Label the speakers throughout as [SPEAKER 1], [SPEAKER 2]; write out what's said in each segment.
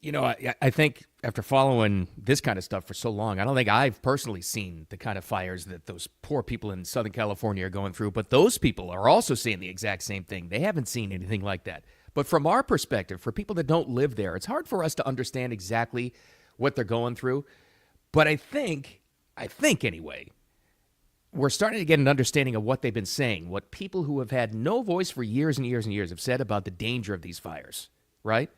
[SPEAKER 1] I think after following this kind of stuff for so long, I don't think I've personally seen the kind of fires that those poor people in Southern California are going through. But those people are also seeing the exact same thing. They haven't seen anything like that. But from our perspective, for people that don't live there, it's hard for us to understand exactly what they're going through. But I think anyway, we're starting to get an understanding of what they've been saying, what people who have had no voice for years and years and years have said about the danger of these fires, right?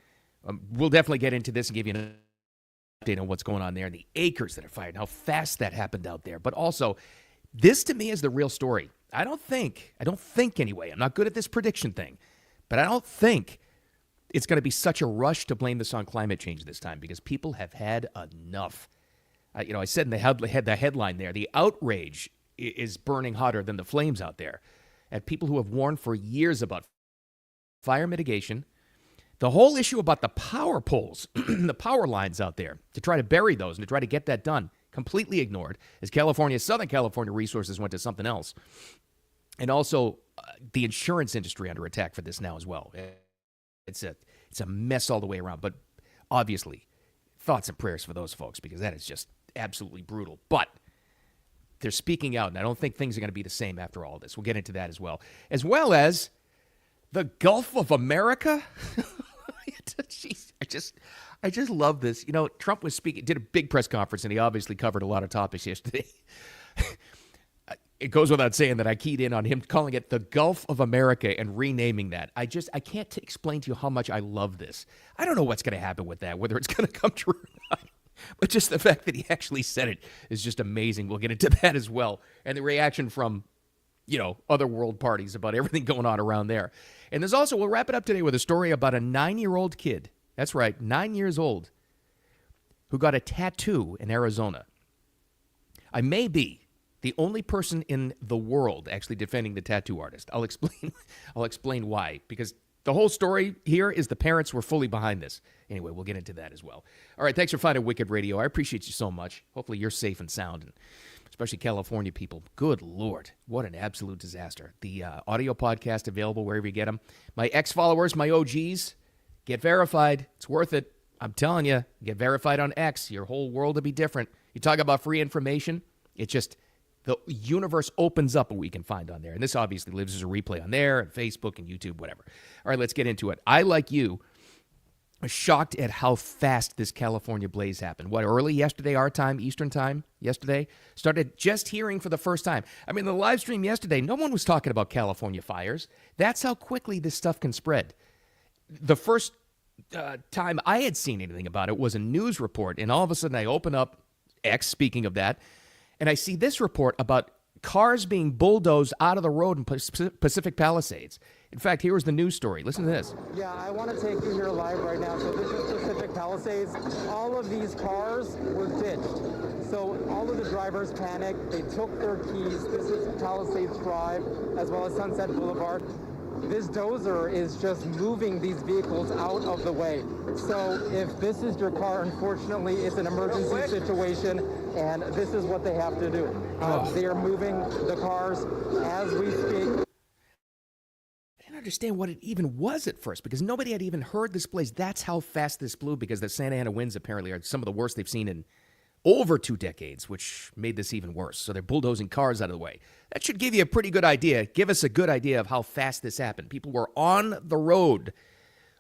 [SPEAKER 1] We'll definitely get into this and give you an update on what's going on there and the acres that are fired and how fast that happened out there. But also, this to me is the real story. I don't think anyway, I'm not good at this prediction thing, but I don't think it's going to be such a rush to blame this on climate change this time because people have had enough. I said in the headline there, the outrage is burning hotter than the flames out there. At people who have warned for years about fire mitigation, the whole issue about the power poles, the power lines out there, to try to bury those and to try to get that done, completely ignored as Southern California resources went to something else. And also the insurance industry under attack for this now as well. It's a mess all the way around. But obviously, thoughts and prayers for those folks because that is just absolutely brutal. But they're speaking out, and I don't think things are going to be the same after all this. We'll get into that as well as the Gulf of America. Jeez, I just love this. Trump was did a big press conference, and he obviously covered a lot of topics yesterday. It goes without saying that I keyed in on him calling it the Gulf of America and renaming that. I can't explain to you how much I love this. I don't know what's going to happen with that, whether it's going to come true or not. But just the fact that he actually said it is just amazing. We'll get into that as well. And the reaction from, other world parties about everything going on around there. And there's also, we'll wrap it up today with a story about a 9-year-old kid. That's right, 9 years old, who got a tattoo in Arizona. I may be the only person in the world actually defending the tattoo artist. I'll explain why. Because the whole story here is the parents were fully behind this. Anyway, we'll get into that as well. All right, thanks for finding Wicked Radio. I appreciate you so much. Hopefully you're safe and sound, and especially California people. Good Lord, what an absolute disaster. The audio podcast available wherever you get them. My ex-followers, my OGs, get verified. It's worth it. I'm telling you, get verified on X. Your whole world will be different. You talk about free information, it's just the universe opens up what we can find on there. And this obviously lives as a replay on there and Facebook and YouTube, whatever. All right, let's get into it. I, like you, was shocked at how fast this California blaze happened. Early yesterday, our time, Eastern time, yesterday? Started just hearing for the first time. I mean, the live stream yesterday, no one was talking about California fires. That's how quickly this stuff can spread. The first time I had seen anything about it was a news report, and all of a sudden I open up X, speaking of that, and I see this report about cars being bulldozed out of the road in Pacific Palisades. In fact, here was the news story. Listen to this.
[SPEAKER 2] Yeah, I want to take you here live right now. So this is Pacific Palisades. All of these cars were ditched. So all of the drivers panicked. They took their keys. This is Palisades Drive, as well as Sunset Boulevard. This dozer is just moving these vehicles out of the way. So if this is your car, unfortunately, it's an emergency situation, and this is what they have to do. They are moving the cars as we speak.
[SPEAKER 1] I didn't understand what it even was at first because nobody had even heard this blaze. That's how fast this blew because the Santa Ana winds apparently are some of the worst they've seen in over 2 decades, which made this even worse. So they're bulldozing cars out of the way. That should give you a pretty good idea. Give us a good idea of how fast this happened. People were on the road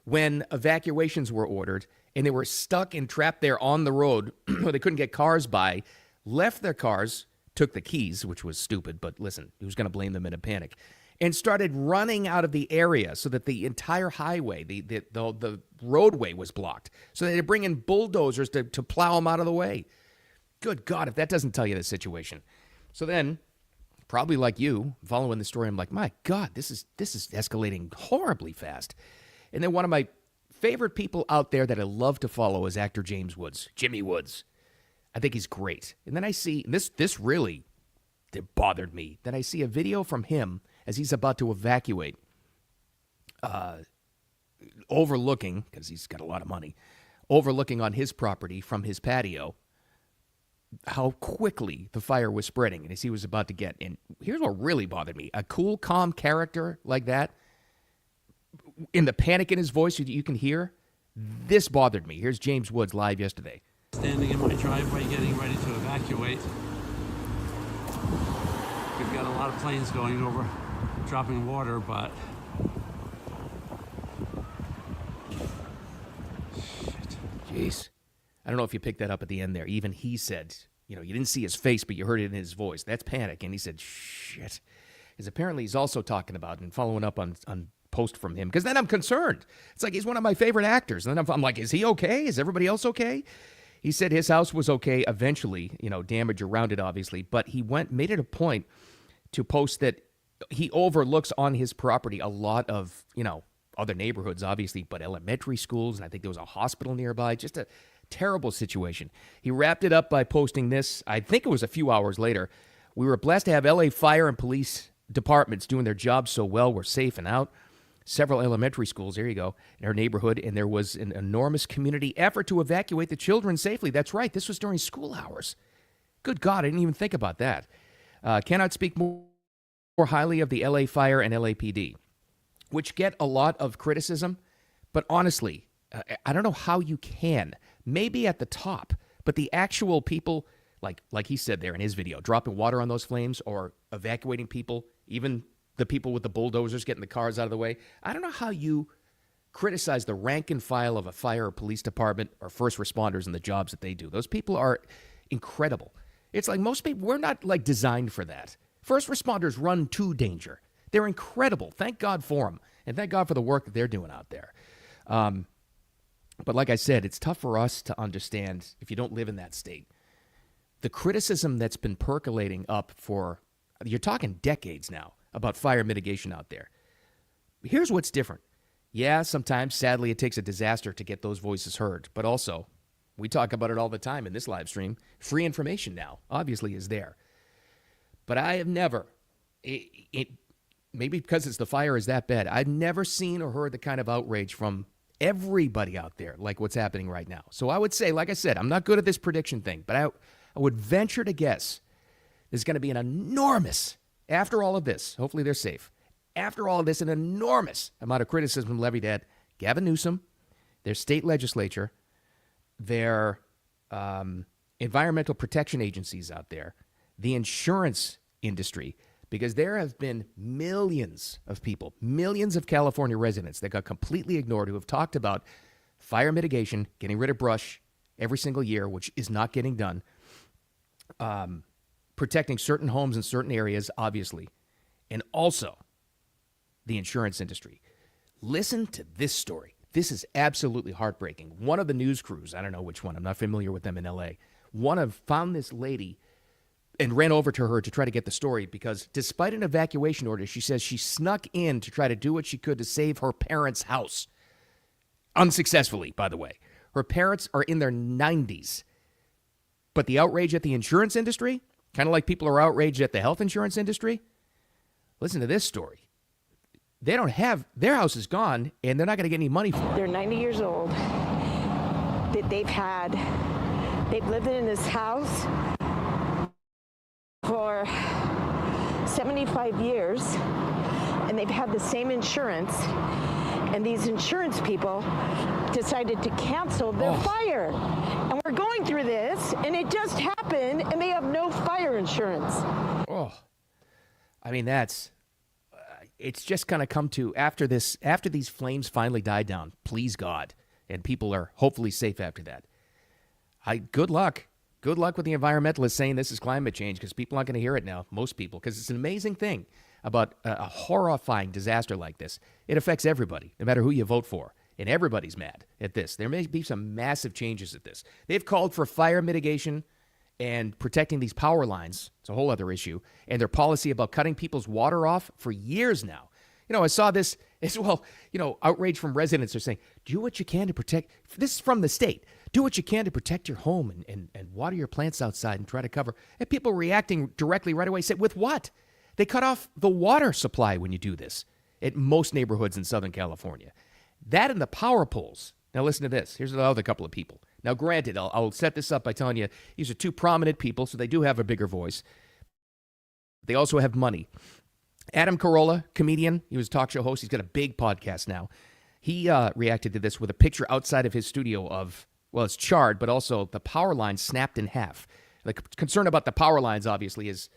[SPEAKER 1] when evacuations were ordered, and they were stuck and trapped there on the road where they couldn't get cars by, left their cars, took the keys, which was stupid, but listen, who's going to blame them in a panic, and started running out of the area so that the entire highway, the roadway was blocked. So they had to bring in bulldozers to plow them out of the way. Good God, if that doesn't tell you the situation. So then, probably like you, following the story, I'm like, my God, this is escalating horribly fast. And then one of my favorite people out there that I love to follow is actor James Woods, Jimmy Woods. I think he's great. And then I see, and this really bothered me, then I see a video from him as he's about to evacuate, overlooking, because he's got a lot of money, overlooking on his property from his patio, how quickly the fire was spreading and as he was about to get in. Here's what really bothered me. A cool, calm character like that, in the panic in his voice you can hear, This bothered me. Here's James Woods live yesterday.
[SPEAKER 3] Standing in my driveway getting ready to evacuate. We've got a lot of planes going over, dropping water, but shit.
[SPEAKER 1] Jeez. I don't know if you picked that up at the end there. Even he said, you didn't see his face, but you heard it in his voice. That's panic. And he said, shit. Because apparently he's also talking about and following up on post from him. Because then I'm concerned. It's like he's one of my favorite actors. And then I'm like, is he okay? Is everybody else okay? He said his house was okay eventually, damage around it, obviously. But he made it a point to post that he overlooks on his property a lot of, other neighborhoods, obviously, but elementary schools. And I think there was a hospital nearby. Just a terrible situation. He wrapped it up by posting this. I think it was a few hours later. We were blessed to have LA fire and police departments doing their jobs so well. We're safe and out. Several elementary schools, there you go, in our neighborhood, and there was an enormous community effort to evacuate the children safely. That's right, this was during school hours. Good God, I didn't even think about that. Cannot speak more highly of the LA Fire and LAPD, which get a lot of criticism, but honestly, I don't know how you can. Maybe at the top, but the actual people, like he said there in his video, dropping water on those flames or evacuating people, even the people with the bulldozers getting the cars out of the way. I don't know how you criticize the rank and file of a fire or police department or first responders and the jobs that they do. Those people are incredible. It's like most people, we're not designed for that. First responders run to danger. They're incredible. Thank God for them. And thank God for the work that they're doing out there. But like I said, it's tough for us to understand if you don't live in that state. The criticism that's been percolating up for, you're talking decades now, about fire mitigation out there. Here's what's different. Yeah, sometimes, sadly, it takes a disaster to get those voices heard. But also, we talk about it all the time in this live stream. Free information now, obviously, is there. But I have never, maybe because the fire is that bad, I've never seen or heard the kind of outrage from everybody out there like what's happening right now. So I would say, like I said, I'm not good at this prediction thing, but I would venture to guess there's going to be an enormous, after all of this, hopefully they're safe, after all of this, an enormous amount of criticism levied at Gavin Newsom, their state legislature, their environmental protection agencies out there, the insurance industry, because there have been millions of people, millions of California residents that got completely ignored who have talked about fire mitigation, getting rid of brush every single year, which is not getting done, protecting certain homes in certain areas, obviously, and also the insurance industry. Listen to this story. This is absolutely heartbreaking. One of the news crews, I don't know which one, I'm not familiar with them in LA, found this lady and ran over to her to try to get the story because despite an evacuation order, she says she snuck in to try to do what she could to save her parents' house. Unsuccessfully, by the way. Her parents are in their 90s. But the outrage at the insurance industry, kind of like people are outraged at the health insurance industry. Listen to this story. They don't have, their house is gone, and they're not going to get any money for it.
[SPEAKER 4] They're 90 years old. They've lived in this house for 75 years, and they've had the same insurance, and these insurance people decided to cancel their fire. And we're going through this, and it just happened, and they have no fire insurance.
[SPEAKER 1] Oh, I mean, it's just going to come to, after these flames finally die down, please God, and people are hopefully safe after that. Good luck. Good luck with the environmentalists saying this is climate change because people aren't going to hear it now, most people, because it's an amazing thing about a horrifying disaster like this. It affects everybody, no matter who you vote for, and everybody's mad at this. There may be some massive changes at this. They've called for fire mitigation and protecting these power lines. It's a whole other issue. And their policy about cutting people's water off for years now. I saw this as well, outrage from residents are saying, do what you can to protect, this is from the state, do what you can to protect your home and water your plants outside and try to cover. And people reacting directly right away said, with what? They cut off the water supply when you do this at most neighborhoods in Southern California. That and the power poles. Now listen to this. Here's another couple of people. Now granted, I'll set this up by telling you, these are two prominent people, so they do have a bigger voice. They also have money. Adam Carolla, comedian, he was a talk show host. He's got a big podcast now. He reacted to this with a picture outside of his studio of, well, it's charred, but also the power line snapped in half. The concern about the power lines, obviously, is,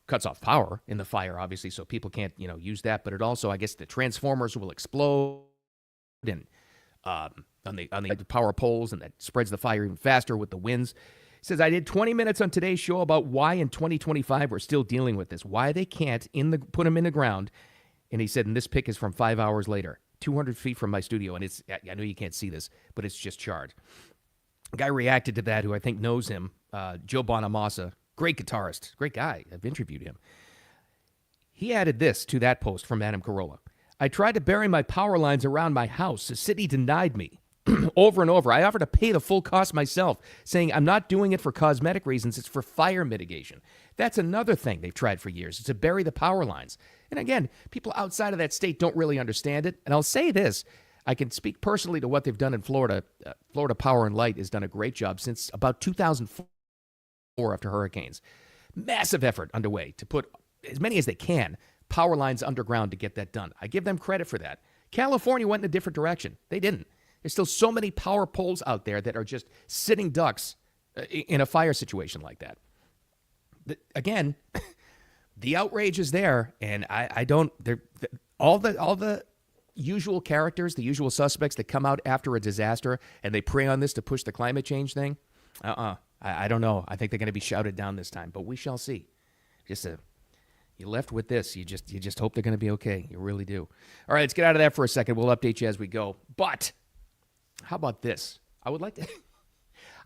[SPEAKER 1] cuts off power in the fire, obviously, so people can't, use that. But it also, I guess, the transformers will explode and on the power poles, and that spreads the fire even faster with the winds. He says, I did 20 minutes on today's show about why in 2025 we're still dealing with this, why they can't put them in the ground. And he said, and this pic is from 5 hours later, 200 feet from my studio. And I know you can't see this, but it's just charred. A guy reacted to that who I think knows him, Joe Bonamassa, great guitarist, great guy. I've interviewed him. He added this to that post from Adam Carolla. I tried to bury my power lines around my house. The city denied me over and over. I offered to pay the full cost myself, saying I'm not doing it for cosmetic reasons. It's for fire mitigation. That's another thing they've tried for years, is to bury the power lines. And again, people outside of that state don't really understand it. And I'll say this. I can speak personally to what they've done in Florida. Florida Power and Light has done a great job since about 2004 after hurricanes. Massive effort underway to put as many as they can power lines underground to get that done. I give them credit for that. California went in a different direction. They didn't. There's still so many power poles out there that are just sitting ducks in a fire situation like that. Again, the outrage is there, and I don't. All the usual characters, the usual suspects that come out after a disaster and they prey on this to push the climate change thing. I don't know. I think they're going to be shouted down this time, but we shall see. You're left with this. You just hope they're going to be okay. You really do. All right, let's get out of that for a second. We'll update you as we go. But how about this? I would like to.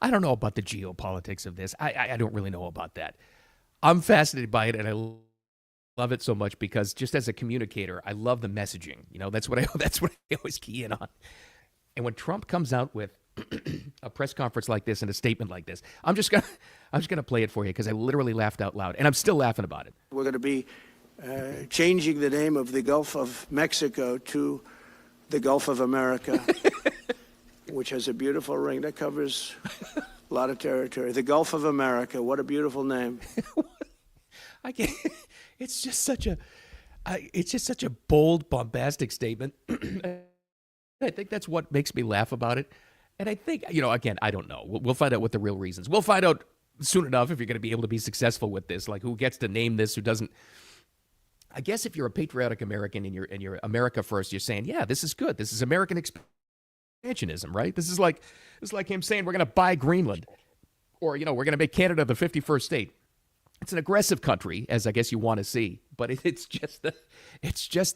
[SPEAKER 1] I don't know about the geopolitics of this. I don't really know about that. I'm fascinated by it, and I love it so much because just as a communicator, I love the messaging. That's what I always key in on. And when Trump comes out with a press conference like this and a statement like this, I'm just gonna play it for you because I literally laughed out loud, and I'm still laughing about it.
[SPEAKER 5] We're going to be changing the name of the Gulf of Mexico to the Gulf of America, which has a beautiful ring that covers a lot of territory. The Gulf of America. What a beautiful name.
[SPEAKER 1] I can't. It's just such a bold, bombastic statement. I think that's what makes me laugh about it. And I think, again, I don't know. We'll find out what the real reasons. We'll find out soon enough if you're going to be able to be successful with this. Like, who gets to name this, who doesn't. I guess if you're a patriotic American and you're America first, you're saying, yeah, this is good. This is American expansionism, right? This is like him saying we're going to buy Greenland, or we're going to make Canada the 51st state. It's an aggressive country, as I guess you want to see, but it's just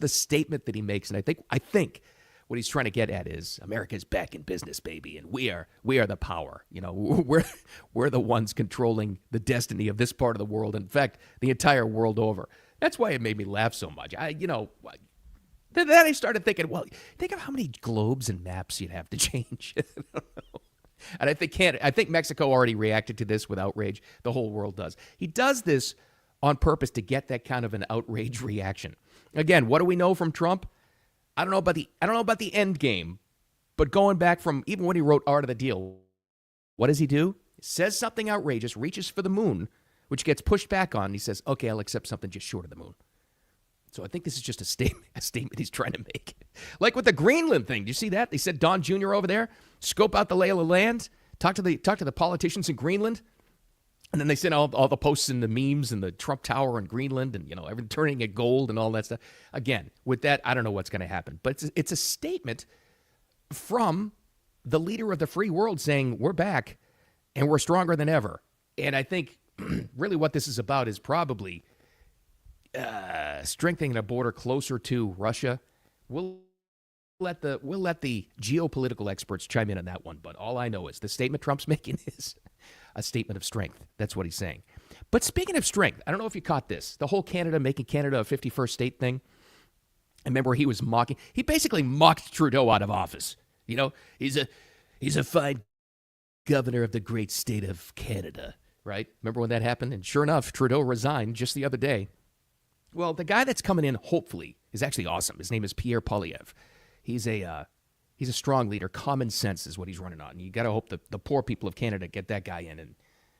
[SPEAKER 1] the statement that he makes, and I think what he's trying to get at is America's back in business, baby, and we are the power. We're the ones controlling the destiny of this part of the world. In fact, the entire world over. That's why it made me laugh so much. Then I started thinking, well, think of how many globes and maps you'd have to change. And I think Mexico already reacted to this with outrage. The whole world does. He does this on purpose to get that kind of an outrage reaction. Again, what do we know from Trump? I don't know about the end game, but going back from even when he wrote Art of the Deal, what does he do? He says something outrageous, reaches for the moon, which gets pushed back on. And he says, okay, I'll accept something just short of the moon. So I think this is just a statement he's trying to make. Like with the Greenland thing. Do you see that? They said Don Jr. over there, scope out the lay of the land, talk to the politicians in Greenland. And then they sent all the posts and the memes and the Trump Tower in Greenland and, everything turning it gold and all that stuff. Again, with that, I don't know what's going to happen. But it's a statement from the leader of the free world saying we're back and we're stronger than ever. And I think really what this is about is probably strengthening a border closer to Russia. We'll let the geopolitical experts chime in on that one. But all I know is the statement Trump's making is a statement of strength. That's what he's saying. But speaking of strength, I don't know if you caught this. The whole making Canada a 51st state thing. I remember he basically mocked Trudeau out of office. He's a fine governor of the great state of Canada, right? Remember when that happened? And sure enough, Trudeau resigned just the other day. Well, the guy that's coming in, hopefully, is actually awesome. His name is Pierre Poilievre. He's a strong leader. Common sense is what he's running on. You got to hope the poor people of Canada get that guy in and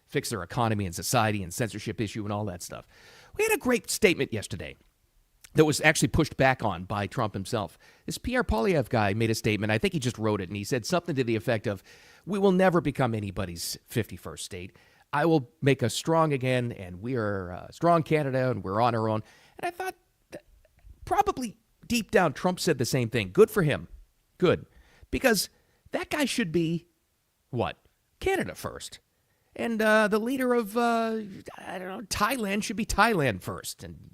[SPEAKER 1] fix their economy and society and censorship issue and all that stuff. We had a great statement yesterday that was actually pushed back on by Trump himself. This Pierre Poilievre guy made a statement. I think he just wrote it, and he said something to the effect of, we will never become anybody's 51st state. I will make us strong again, and we are strong Canada, and we're on our own. And I thought, probably deep down, Trump said the same thing. Good for him. Good. Because that guy should be, what? Canada first. And the leader of, Thailand should be Thailand first. And,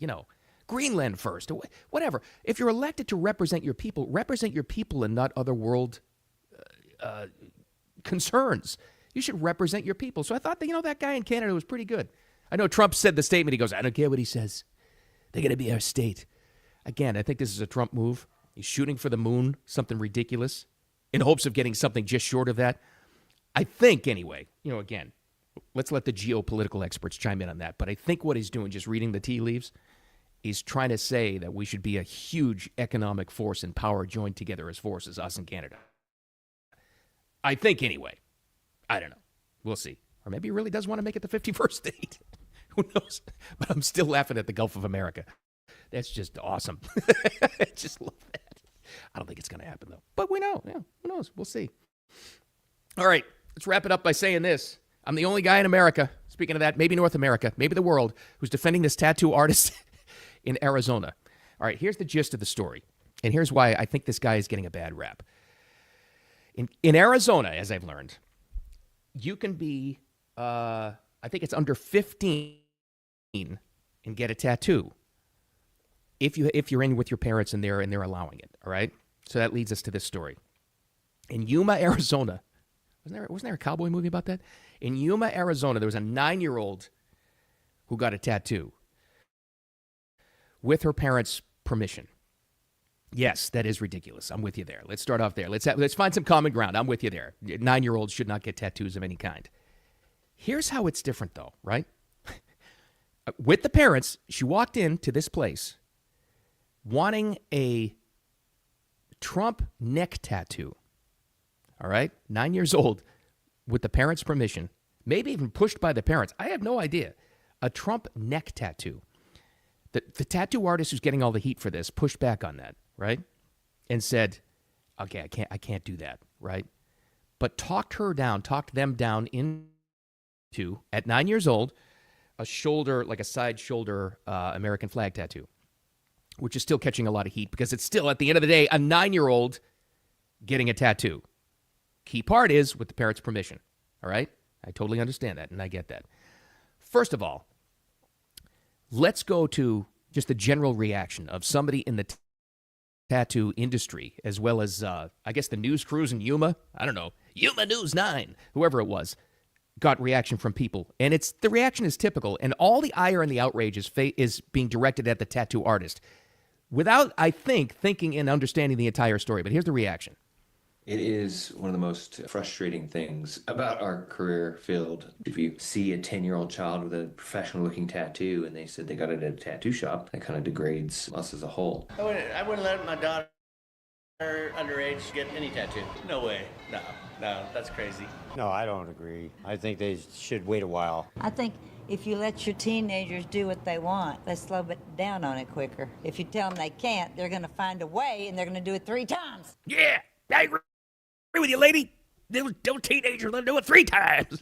[SPEAKER 1] Greenland first. Whatever. If you're elected to represent your people and not other world concerns. You should represent your people. So I thought that, that guy in Canada was pretty good. I know Trump said the statement. He goes, I don't care what he says. They're going to be our state. Again, I think this is a Trump move. He's shooting for the moon, something ridiculous, in hopes of getting something just short of that. I think, anyway, again, let's let the geopolitical experts chime in on that. But I think what he's doing, just reading the tea leaves, is trying to say that we should be a huge economic force and power joined together as forces, us and Canada. I think, anyway. I don't know. We'll see. Or maybe he really does want to make it the 51st state. Who knows? But I'm still laughing at the Gulf of America. That's just awesome. I just love that. I don't think it's going to happen, though. But we know. Yeah, who knows? We'll see. All right. Let's wrap it up by saying this. I'm the only guy in America, speaking of that, maybe North America, maybe the world, who's defending this tattoo artist in Arizona. All right. Here's the gist of the story. And here's why I think this guy is getting a bad rap. In Arizona, as I've learned, you can be, I think it's under 15 and get a tattoo if you're in with your parents and they're allowing it. All right. So that leads us to this story. In Yuma, Arizona, wasn't there a cowboy movie about that? In Yuma, Arizona, there was a 9-year-old who got a tattoo with her parents' permission. Yes, that is ridiculous. I'm with you there. Let's start off there. Let's find some common ground. I'm with you there. 9-year-olds should not get tattoos of any kind. Here's how it's different, though, right? With the parents, she walked into this place wanting a Trump neck tattoo. All right? 9 years old, with the parents' permission, maybe even pushed by the parents. I have no idea. A Trump neck tattoo. The tattoo artist who's getting all the heat for this pushed back on that. Right? And said, okay, I can't do that, right? But talked them down into, at 9 years old, a shoulder, like a side shoulder American flag tattoo, which is still catching a lot of heat because it's still, at the end of the day, a 9-year-old getting a tattoo. Key part is with the parents' permission, all right? I totally understand that, and I get that. First of all, let's go to just the general reaction of somebody in the tattoo industry, as well as, I guess, the news crews in Yuma. I don't know. Yuma News 9, whoever it was, got reaction from people. And the reaction is typical. And all the ire and the outrage is being directed at the tattoo artist without, I think, thinking and understanding the entire story. But here's the reaction.
[SPEAKER 6] It is one of the most frustrating things about our career field. If you see a 10-year-old child with a professional-looking tattoo and they said they got it at a tattoo shop, that kind of degrades us as a whole.
[SPEAKER 7] I wouldn't let my daughter underage get any tattoo. No way. No, that's crazy.
[SPEAKER 8] No, I don't agree. I think they should wait a while.
[SPEAKER 9] I think if you let your teenagers do what they want, they slow it down on it quicker. If you tell them they can't, they're going to find a way, and they're going to do it 3 times.
[SPEAKER 1] Yeah, I agree with you, lady. Those teenagers, they'll do it 3 times.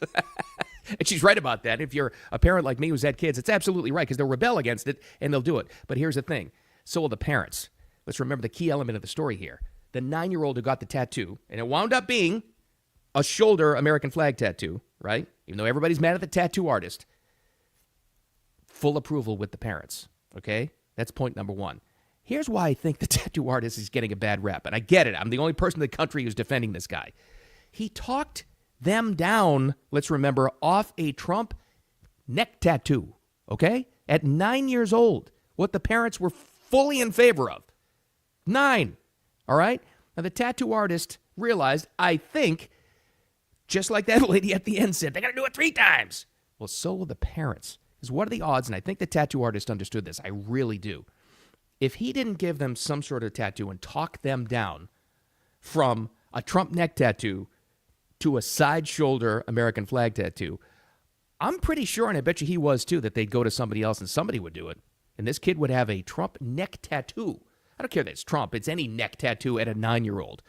[SPEAKER 1] And she's right about that. If you're a parent like me who's had kids, it's absolutely right because they'll rebel against it and they'll do it. But here's the thing. So will the parents. Let's remember the key element of the story here. The 9-year-old who got the tattoo, and it wound up being a shoulder American flag tattoo, right? Even though everybody's mad at the tattoo artist. Full approval with the parents, okay? That's point number 1. Here's why I think the tattoo artist is getting a bad rap. And I get it. I'm the only person in the country who's defending this guy. He talked them down, let's remember, off a Trump neck tattoo, okay? At 9 years old, what the parents were fully in favor of. 9, all right? Now, the tattoo artist realized, I think, just like that lady at the end said, they're going to do it 3 times. Well, so will the parents. Because what are the odds, and I think the tattoo artist understood this, I really do. If he didn't give them some sort of tattoo and talk them down from a Trump neck tattoo to a side shoulder American flag tattoo, I'm pretty sure, and I bet you he was too, that they'd go to somebody else and somebody would do it. And this kid would have a Trump neck tattoo. I don't care that it's Trump. It's any neck tattoo at a 9-year-old.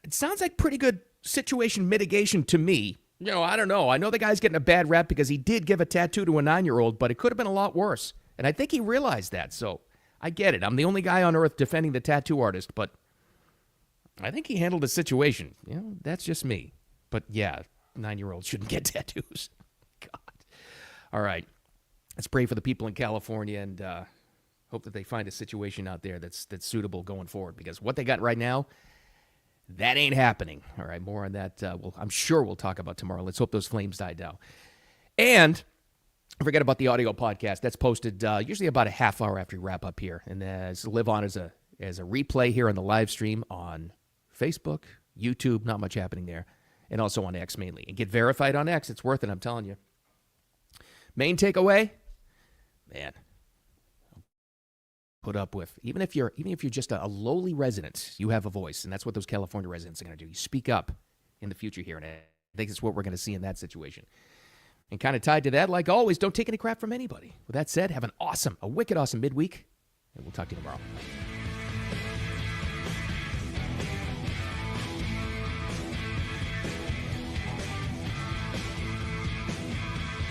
[SPEAKER 1] It sounds like pretty good situation mitigation to me. I don't know. I know the guy's getting a bad rap because he did give a tattoo to a 9-year-old, but it could have been a lot worse. And I think he realized that. So I get it. I'm the only guy on earth defending the tattoo artist, but I think he handled the situation. That's just me. But yeah, 9-year-olds shouldn't get tattoos. God. All right. Let's pray for the people in California and hope that they find a situation out there that's suitable going forward, because what they got right now, that ain't happening. All right, more on that. I'm sure we'll talk about tomorrow. Let's hope those flames die down. And forget about the audio podcast. That's posted usually about a half hour after we wrap up here, and it's live on as a replay here on the live stream on Facebook, YouTube. Not much happening there, and also on X mainly. And get verified on X. It's worth it. I'm telling you. Main takeaway, man. Put up with. Even if you're just a lowly resident, you have a voice, and that's what those California residents are going to do. You speak up in the future here, and I think it's what we're going to see in that situation. And kind of tied to that, like always, don't take any crap from anybody. With that said, have a wicked awesome midweek, and we'll talk to you tomorrow.